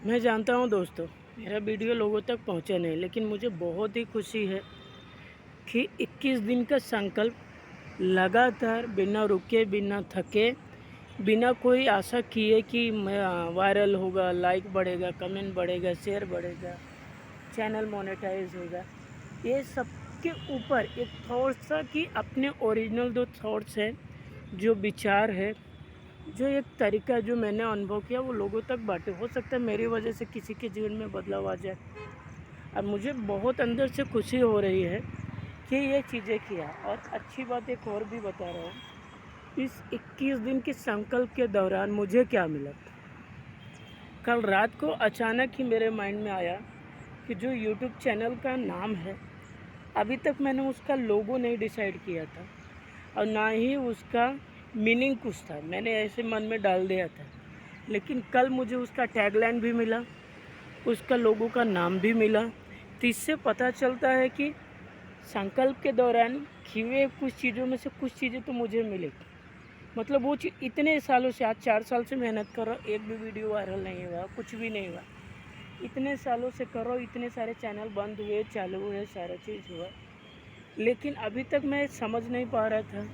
मैं जानता हूँ दोस्तों, मेरा वीडियो लोगों तक पहुँचा नहीं, लेकिन मुझे बहुत ही खुशी है कि 21 दिन का संकल्प लगातार बिना रुके, बिना थके, बिना कोई आशा किए कि मैं वायरल होगा, लाइक बढ़ेगा, कमेंट बढ़ेगा, शेयर बढ़ेगा, चैनल मोनेटाइज होगा। ये सब के ऊपर एक थोड़ा-सा कि अपने ओरिजिनल जो थॉट्स हैं, जो विचार है, जो एक तरीका जो मैंने अनुभव किया वो लोगों तक बाँटे। हो सकता है मेरी वजह से किसी के जीवन में बदलाव आ जाए। और मुझे बहुत अंदर से खुशी हो रही है कि ये चीज़ें किया। और अच्छी बात एक और भी बता रहा हूँ, इस 21 दिन के संकल्प के दौरान मुझे क्या मिला। कल रात को अचानक ही मेरे माइंड में आया कि जो यूट्यूब चैनल का नाम है, अभी तक मैंने उसका लोगो नहीं डिसाइड किया था और ना ही उसका मीनिंग कुछ था, मैंने ऐसे मन में डाल दिया था। लेकिन कल मुझे उसका टैगलाइन भी मिला, उसका लोगो का नाम भी मिला। तो इससे पता चलता है कि संकल्प के दौरान किए हुए कुछ चीज़ों में से कुछ चीज़ें तो मुझे मिलेगी। मतलब वो चीज़ इतने सालों से, आज 4 साल से मेहनत कर रहा हूँ, एक भी वीडियो वायरल नहीं हुआ, कुछ भी नहीं हुआ। इतने सालों से कर रहा हूँ, इतने सारे चैनल बंद हुए, चालू हुए, सारा चीज़ हुआ। लेकिन अभी तक मैं समझ नहीं पा रहा था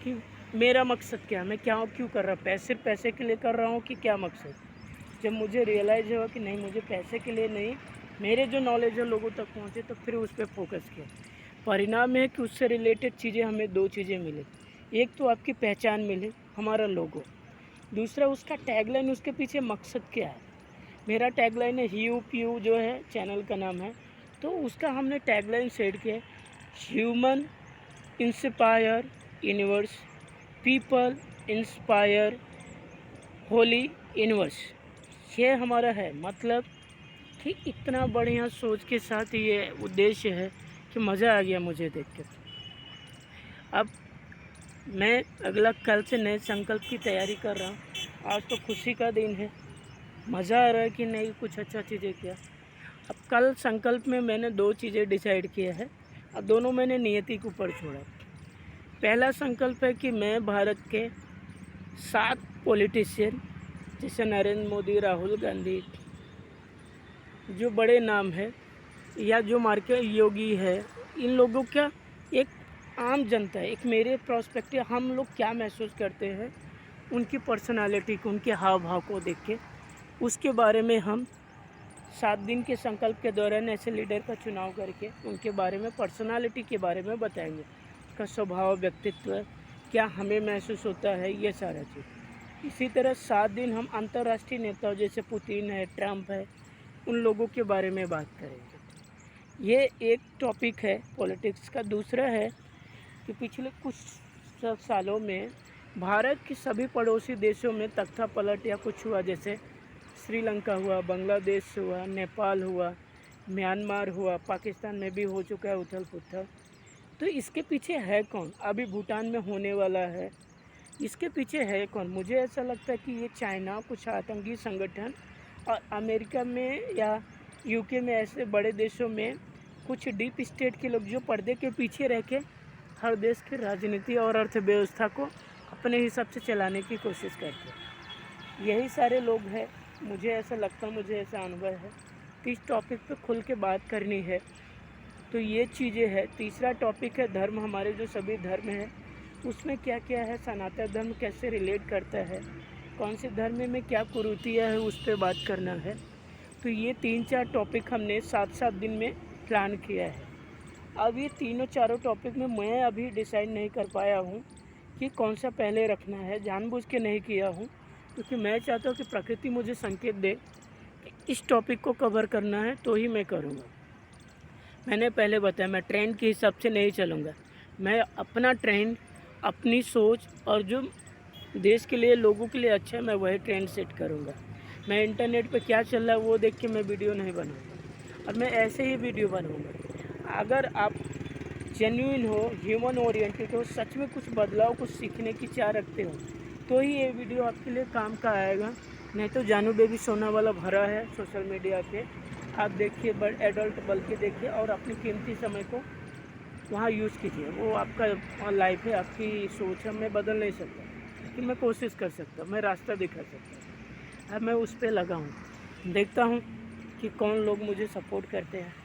कि मेरा मकसद क्या है, मैं क्या क्यों कर रहा हूँ, सिर्फ पैसे के लिए कर रहा हूँ कि क्या मकसद। जब मुझे रियलाइज़ हुआ कि नहीं, मुझे पैसे के लिए नहीं, मेरे जो नॉलेज है लोगों तक पहुँचे, तो फिर उस पर फोकस किया। परिणाम है कि उससे रिलेटेड चीज़ें हमें 2 चीज़ें मिली। एक तो आपकी पहचान मिली, हमारा लोगो। दूसरा उसका टैगलाइन, उसके पीछे मकसद क्या है। मेरा टैगलाइन है ह्यू प्यू, जो है चैनल का नाम है, तो उसका हमने टैगलाइन सेट किया है, human inspire universe, people inspire Holi universe. ये हमारा है, मतलब कि इतना बढ़िया सोच के साथ ये उद्देश्य है कि मज़ा आ गया मुझे देख के। अब मैं अगला कल से नए संकल्प की तैयारी कर रहा हूँ। आज तो खुशी का दिन है, मज़ा आ रहा है कि नहीं कुछ अच्छा चीज़ें किया। अब कल संकल्प में मैंने 2 चीज़ें डिसाइड किया है और दोनों मैंने नियति के ऊपर छोड़ा। पहला संकल्प है कि मैं भारत के 7 पॉलिटिशियन, जैसे नरेंद्र मोदी, राहुल गांधी, जो बड़े नाम है, या जो मार्केट योगी है, इन लोगों का एक आम जनता है, एक मेरे प्रोस्पेक्टिव, हम लोग क्या महसूस करते हैं उनकी पर्सनालिटी को, उनके हाव भाव को देख के, उसके बारे में हम 7 दिन के संकल्प के दौरान ऐसे लीडर का चुनाव करके उनके बारे में, पर्सनालिटी के बारे में बताएंगे। उसका स्वभाव, व्यक्तित्व क्या हमें महसूस होता है, ये सारा चीज़। इसी तरह 7 दिन हम अंतर्राष्ट्रीय नेताओं जैसे पुतिन है, ट्रंप है, उन लोगों के बारे में बात करेंगे। ये एक टॉपिक है पॉलिटिक्स का। दूसरा है कि पिछले कुछ सालों में भारत के सभी पड़ोसी देशों में तख्ता पलट या कुछ हुआ, जैसे श्रीलंका हुआ, बांग्लादेश हुआ, नेपाल हुआ, म्यांमार हुआ, पाकिस्तान में भी हो चुका है उथल पुथल। तो इसके पीछे है कौन? अभी भूटान में होने वाला है, इसके पीछे है कौन? मुझे ऐसा लगता है कि ये चाइना, कुछ आतंकी संगठन, और अमेरिका में या यूके में, ऐसे बड़े देशों में कुछ डीप स्टेट के लोग जो पर्दे के पीछे रह के हर देश की राजनीति और अर्थव्यवस्था को अपने हिसाब से चलाने की कोशिश करते हैं। यही सारे लोग हैं, मुझे ऐसा लगता है, मुझे ऐसा अनुभव है कि इस टॉपिक पे खुल के बात करनी है। तो ये चीज़ें हैं। तीसरा टॉपिक है धर्म, हमारे जो सभी धर्म हैं उसमें क्या क्या है, सनातन धर्म कैसे रिलेट करता है, कौन से धर्म में क्या कुरीतियाँ है, उस पर बात करना है। तो ये 3-4 टॉपिक हमने 7-7 दिन में प्लान किया है। अब ये तीनों चारों टॉपिक में मैं अभी डिसाइड नहीं कर पाया हूँ कि कौन सा पहले रखना है। जानबूझ के नहीं किया हूँ, क्योंकि मैं चाहता हूँ कि प्रकृति मुझे संकेत दे कि इस टॉपिक को कवर करना है तो ही मैं करूँगा। मैंने पहले बताया, मैं ट्रेंड के हिसाब से नहीं चलूँगा। मैं अपना ट्रेंड, अपनी सोच और जो देश के लिए, लोगों के लिए अच्छा है, मैं वही ट्रेंड सेट करूँगा। मैं इंटरनेट पे क्या चल रहा है वो देख के मैं वीडियो नहीं बनाऊँगा, और मैं ऐसे ही वीडियो बनाऊँगा। अगर आप जेन्युइन हो, ह्यूमन ओरिएंटेड हो, सच में कुछ बदलाव, कुछ सीखने की चाह रखते हो, तो ही ये वीडियो आपके लिए काम का आएगा। नहीं तो जानू बेबी सोना वाला भरा है सोशल मीडिया पे, आप देखिए, बट एडल्ट बल्कि देखिए और अपनी कीमती समय को वहाँ यूज़ कीजिए। वो आपका लाइफ है, आपकी सोच है, मैं बदल नहीं सकता, लेकिन मैं कोशिश कर सकता हूँ, मैं रास्ता दिखा सकता हूँ। अब मैं उस पे लगा हूँ। देखता हूँ कि कौन लोग मुझे सपोर्ट करते हैं।